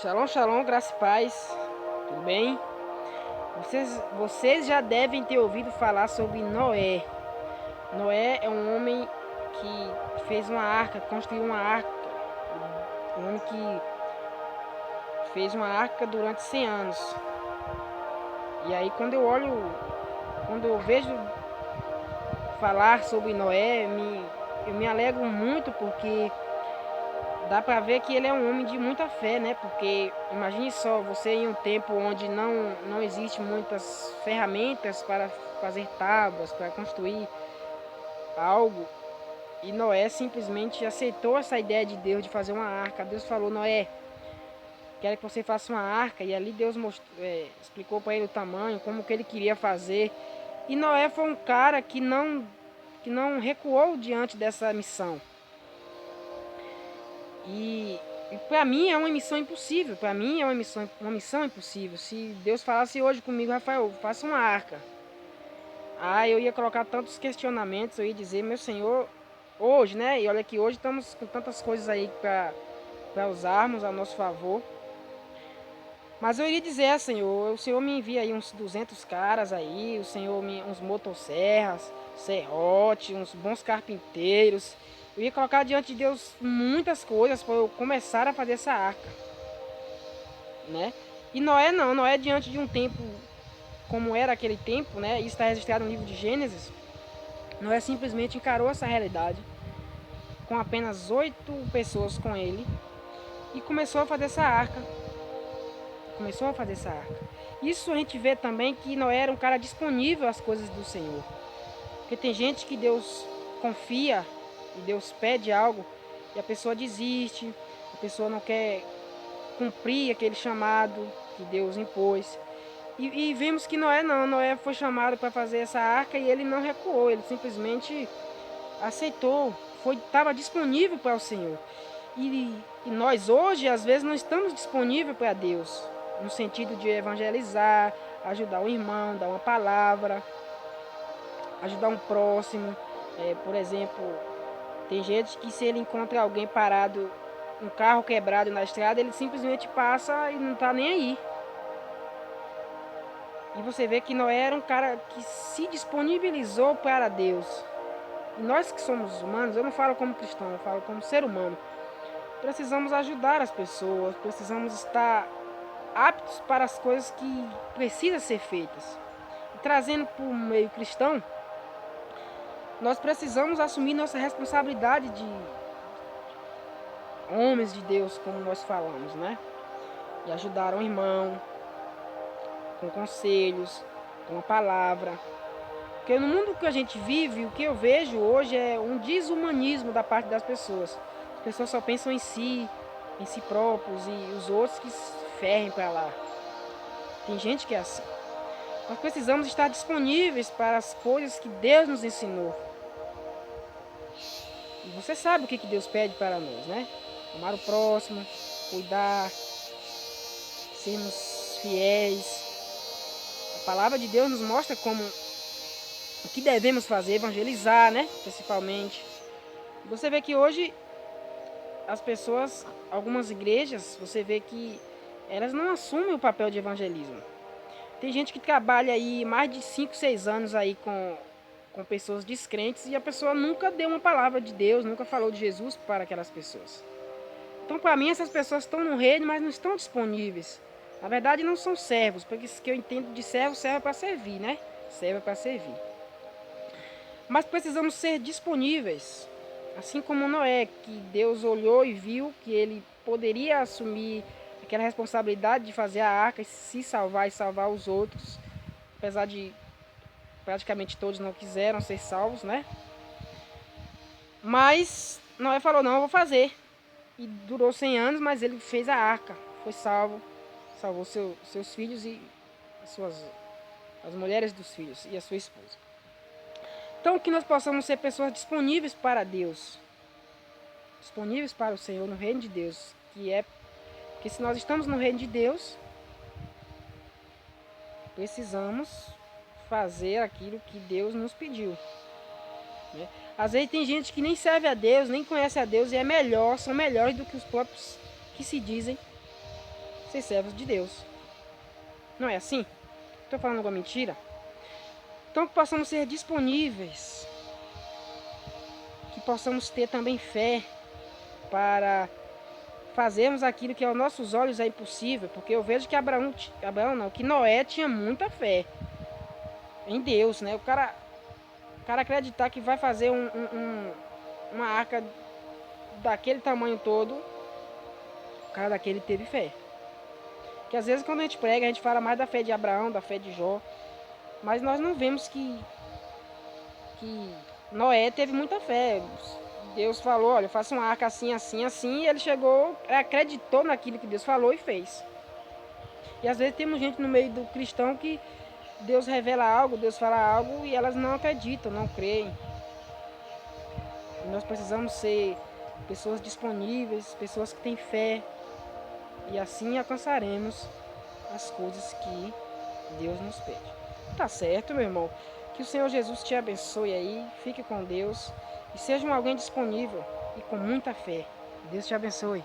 Shalom, shalom, graça e paz. Tudo bem? Vocês já devem ter ouvido falar sobre Noé. Noé é um homem que fez uma arca, construiu uma arca. Um homem que fez uma arca durante 100 anos. E aí quando eu vejo falar sobre Noé, eu me alegro muito porque dá pra ver que ele é um homem de muita fé, né? Porque imagine só, você em um tempo onde não existe muitas ferramentas para fazer tábuas, para construir algo, e Noé simplesmente aceitou essa ideia de Deus de fazer uma arca. Deus falou: Noé, quero que você faça uma arca, e ali Deus explicou para ele o tamanho, como que ele queria fazer. E Noé foi um cara que não recuou diante dessa missão. E para mim é uma missão impossível. Para mim é uma missão impossível. Se Deus falasse hoje comigo: Rafael, faça uma arca. Eu ia colocar tantos questionamentos, eu ia dizer: meu Senhor, hoje, né? E olha que hoje estamos com tantas coisas aí para usarmos a nosso favor. Mas eu iria dizer: Senhor, o Senhor me envia aí uns 200 caras aí, o Senhor uns motosserras, serrote, uns bons carpinteiros. Eu ia colocar diante de Deus muitas coisas para eu começar a fazer essa arca, né? E Noé não, Noé diante de um tempo como era aquele tempo, né? Isso está registrado no livro de Gênesis. Noé simplesmente encarou essa realidade com apenas 8 pessoas com ele e começou a fazer essa arca. Isso a gente vê também que Noé era um cara disponível às coisas do Senhor. Porque tem gente que Deus confia e Deus pede algo e a pessoa desiste, a pessoa não quer cumprir aquele chamado que Deus impôs. E vimos que Noé foi chamado para fazer essa arca e ele não recuou, ele simplesmente aceitou, estava disponível para o Senhor. E nós hoje, às vezes, não estamos disponíveis para Deus, no sentido de evangelizar, ajudar um irmão, dar uma palavra, ajudar um próximo. Por exemplo, tem gente que se ele encontra alguém parado, um carro quebrado na estrada, ele simplesmente passa e não está nem aí. E você vê que Noé era um cara que se disponibilizou para Deus. E nós que somos humanos, eu não falo como cristão, eu falo como ser humano, precisamos ajudar as pessoas, precisamos estar aptos para as coisas que precisam ser feitas. E trazendo para o meio cristão, nós precisamos assumir nossa responsabilidade de homens de Deus, como nós falamos, né? E ajudar um irmão com conselhos, com a palavra. Porque no mundo que a gente vive, o que eu vejo hoje é um desumanismo da parte das pessoas. As pessoas só pensam em si próprios, e os outros que se ferrem para lá. Tem gente que é assim. Nós precisamos estar disponíveis para as coisas que Deus nos ensinou. E você sabe o que Deus pede para nós, né? Amar o próximo, cuidar, sermos fiéis. A palavra de Deus nos mostra o que devemos fazer, evangelizar, né? Principalmente. Você vê que hoje as pessoas, algumas igrejas, você vê que elas não assumem o papel de evangelismo. Tem gente que trabalha aí mais de 5, 6 anos aí com pessoas descrentes e a pessoa nunca deu uma palavra de Deus, nunca falou de Jesus para aquelas pessoas. Então, para mim, essas pessoas estão no reino, mas não estão disponíveis. Na verdade, não são servos, porque isso que eu entendo de servo serve para servir, né? Serve para servir. Mas precisamos ser disponíveis. Assim como Noé, que Deus olhou e viu que ele poderia assumir aquela responsabilidade de fazer a arca e se salvar e salvar os outros. Apesar de praticamente todos não quiseram ser salvos, né? Mas Noé falou: não, eu vou fazer. E durou 100 anos, mas ele fez a arca. Foi salvo. Salvou seus filhos e as mulheres dos filhos e a sua esposa. Então, que nós possamos ser pessoas disponíveis para Deus, disponíveis para o Senhor no reino de Deus, que se nós estamos no reino de Deus, precisamos fazer aquilo que Deus nos pediu, né? Às vezes tem gente que nem serve a Deus, nem conhece a Deus e são melhores do que os próprios que se dizem ser servos de Deus. Não é assim? Estou falando alguma mentira? Então que possamos ser disponíveis, que possamos ter também fé para fazermos aquilo que aos nossos olhos é impossível, porque eu vejo que que Noé tinha muita fé em Deus, né? O cara acreditar que vai fazer uma arca daquele tamanho todo, o cara daquele teve fé. Que às vezes quando a gente prega, a gente fala mais da fé de Abraão, da fé de Jó, mas nós não vemos que Noé teve muita fé. Deus falou, olha, faça uma arca assim, assim, assim, e ele chegou, acreditou naquilo que Deus falou e fez. E às vezes temos gente no meio do cristão que Deus revela algo, Deus fala algo e elas não acreditam, não creem. E nós precisamos ser pessoas disponíveis, pessoas que têm fé, e assim alcançaremos as coisas que Deus nos pede. Tá certo, meu irmão? Que o Senhor Jesus te abençoe aí, fique com Deus e seja alguém disponível e com muita fé. Deus te abençoe.